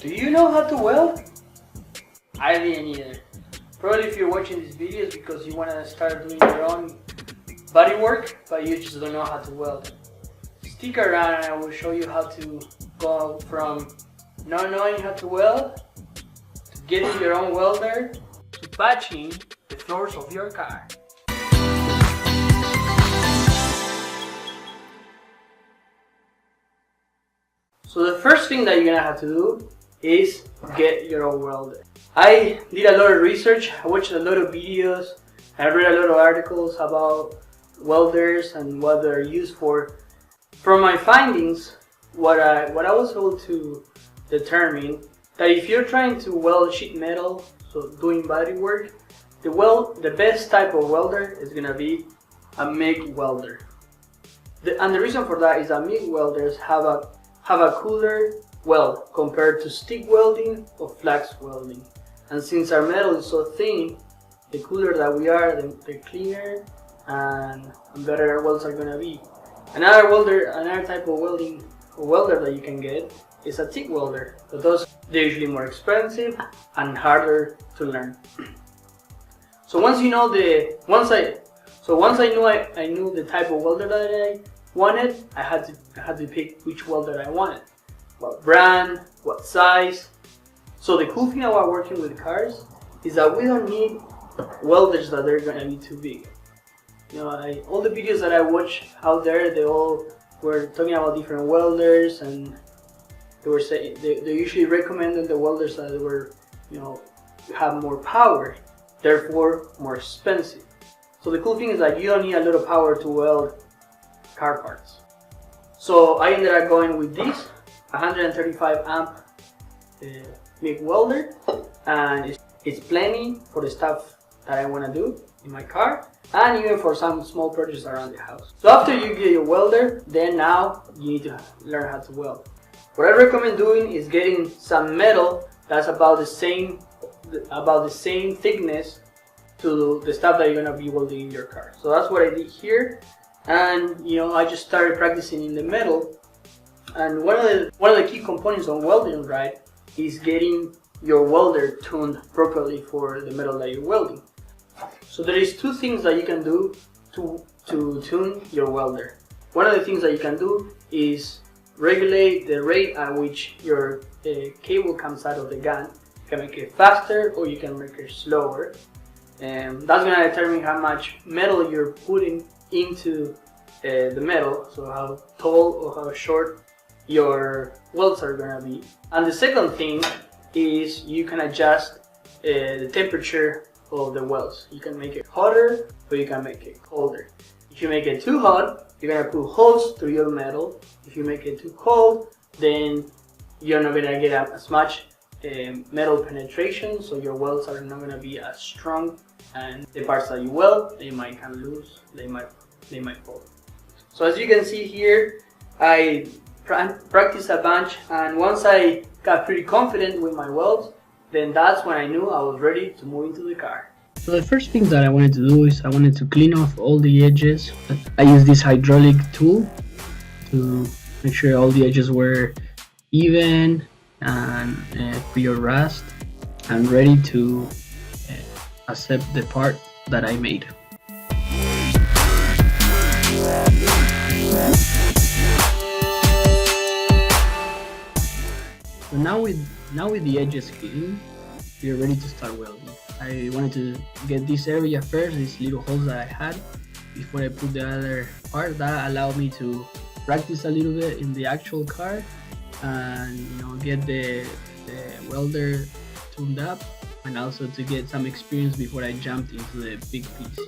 Do you know how to weld? I didn't either. Probably if you're watching these videos because you want to start doing your own body work, but you just don't know how to weld. Stick around and I will show you how to go from not knowing how to weld, to getting your own welder, to patching the floors of your car. So the first thing that you're gonna have to do is get your own welder. I did a lot of research, I watched a lot of videos, I read a lot of articles about welders and what they're used for. From my findings, what I was able to determine that if you're trying to weld sheet metal, so doing body work, the best type of welder is gonna be a MIG welder. And the reason for that is that MIG welders have a cooler weld compared to stick welding or flex welding. And since our metal is so thin, the cooler that we are, the cleaner and better our welds are gonna be. Another type of welder that you can get is a TIG welder, but they're usually more expensive and harder to learn. So once I knew the type of welder that I wanted, I had to pick which welder I wanted, what brand, what size. So the cool thing about working with cars is that we don't need welders that are gonna be too big. You know, all the videos that I watch out there, they all were talking about different welders, and they were saying they usually recommended the welders that were, you know, have more power, therefore more expensive. So the cool thing is that you don't need a lot of power to weld car parts. So I ended up going with this 135 amp MIG welder, and it's plenty for the stuff that I want to do in my car and even for some small projects around the house. So after you get your welder, then now you need to learn how to weld. What I recommend doing is getting some metal that's about the same thickness to the stuff that you're gonna be welding in your car. So that's what I did here, and you know, I just started practicing in the metal. And one of the key components on welding, right, is getting your welder tuned properly for the metal that you're welding. So there is two things that you can do to tune your welder. One of the things that you can do is regulate the rate at which your cable comes out of the gun. You can make it faster or you can make it slower, and that's going to determine how much metal you're putting into the metal, so how tall or how short your welds are going to be. And the second thing is you can adjust the temperature of the welds. You can make it hotter or you can make it colder. If you make it too hot, you're gonna put holes through your metal. If you make it too cold, then you're not gonna get as much metal penetration, so your welds are not gonna be as strong, and the parts that you weld, they might come loose, they might fall. So as you can see here, I practiced a bunch, and once I got pretty confident with my welds, then that's when I knew I was ready to move into the car. So the first thing that I wanted to do is I wanted to clean off all the edges. I used this hydraulic tool to make sure all the edges were even and free of rust and ready to accept the part that I made. So now with the edges clean, we are ready to start welding. I wanted to get this area first, these little holes that I had, before I put the other part. That allowed me to practice a little bit in the actual car and, you know, get the welder tuned up, and also to get some experience before I jumped into the big piece.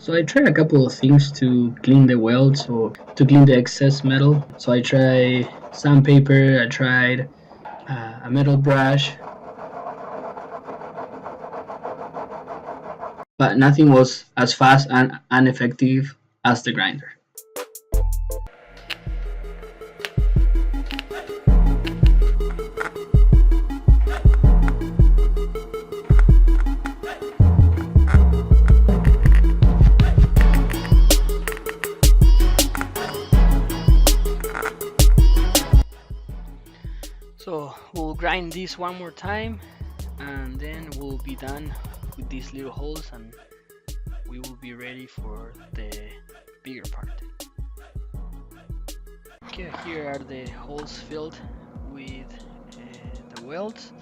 So I tried a couple of things to clean the welds or to clean the excess metal. So I tried sandpaper, I tried a metal brush, but nothing was as fast and effective as the grinder. So we'll grind this one more time, and then we'll be done with these little holes, and we will be ready for the bigger part. Okay, here are the holes filled with the welds.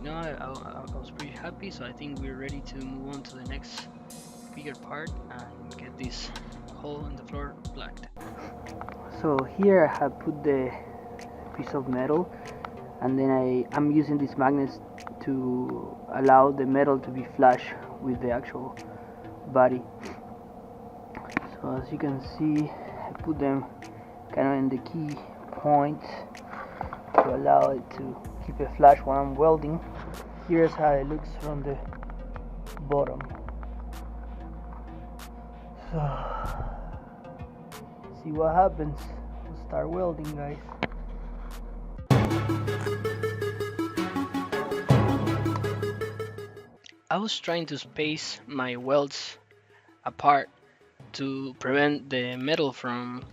I was pretty happy, so I think we're ready to move on to the next bigger part and get this hole in the floor plugged. So here I have put the piece of metal, and then I'm using these magnets to allow the metal to be flush with the actual body. So as you can see, I put them kind of in the key points to allow it to keep it flush while I'm welding. Here's how it looks from the bottom. So see what happens. We'll start welding, guys. I was trying to space my welds apart to prevent the metal from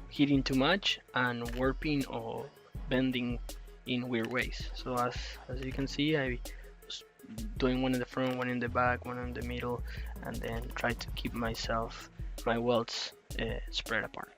heating too much and warping or bending in weird ways. So as you can see, I was doing one in the front, one in the back, one in the middle, and then try to keep my welds spread apart.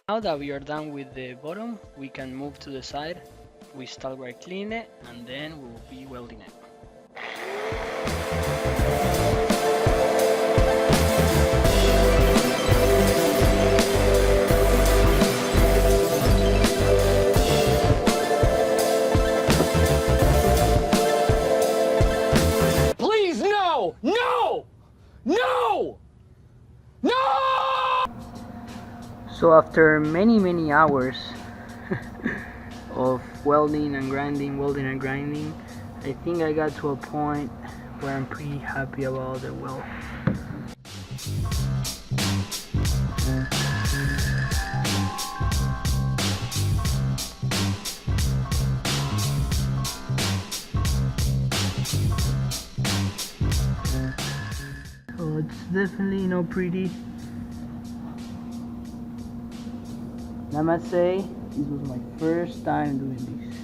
Now that we are done with the bottom, we can move to the side. We start by cleaning it, and then we'll be welding it. So after many hours of welding and grinding, I think I got to a point where I'm pretty happy about the weld. So it's definitely pretty. And I must say, this was my first time doing this.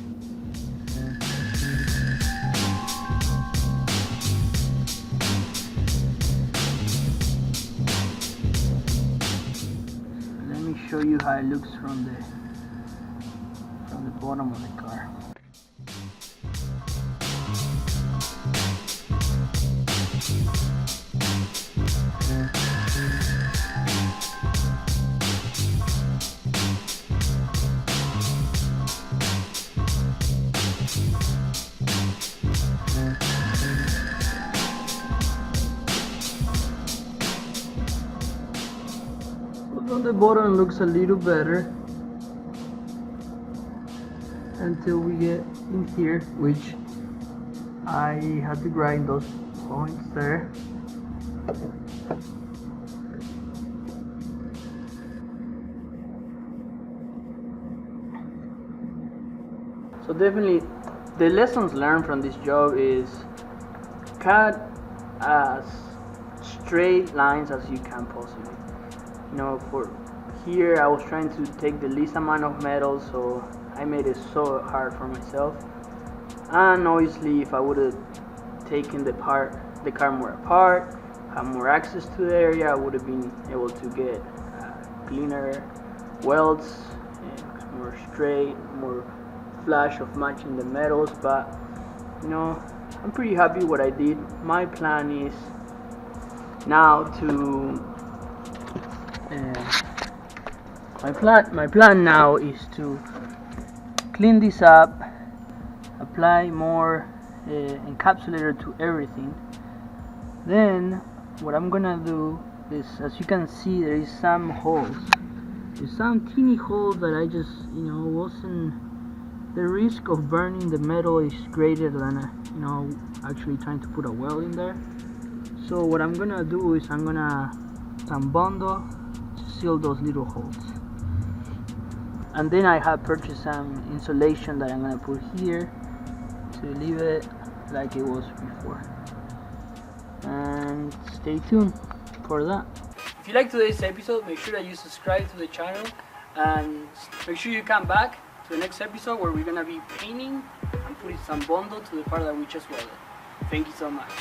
Let me show you how it looks from the bottom of the car. On the bottom looks a little better until we get in here, which I had to grind those points there. So definitely the lessons learned from this job is cut as straight lines as you can possibly. For here I was trying to take the least amount of metal, so I made it so hard for myself. And obviously if I would have taken the car more apart, had more access to the area, I would have been able to get cleaner welds, more straight, more flash of matching the metals. But I'm pretty happy what I did. My plan is now to my plan now is to clean this up, apply more encapsulator to everything. Then what I'm gonna do is, as you can see, there is some holes. There's some teeny holes that I just wasn't. The risk of burning the metal is greater than actually trying to put a weld in there. So what I'm gonna do is I'm gonna tambondo to seal those little holes. And then I have purchased some insulation that I'm gonna put here to leave it like it was before. And stay tuned for that. If you like today's episode, make sure that you subscribe to the channel and make sure you come back to the next episode where we're gonna be painting and putting some bondo to the part that we just welded. Thank you so much.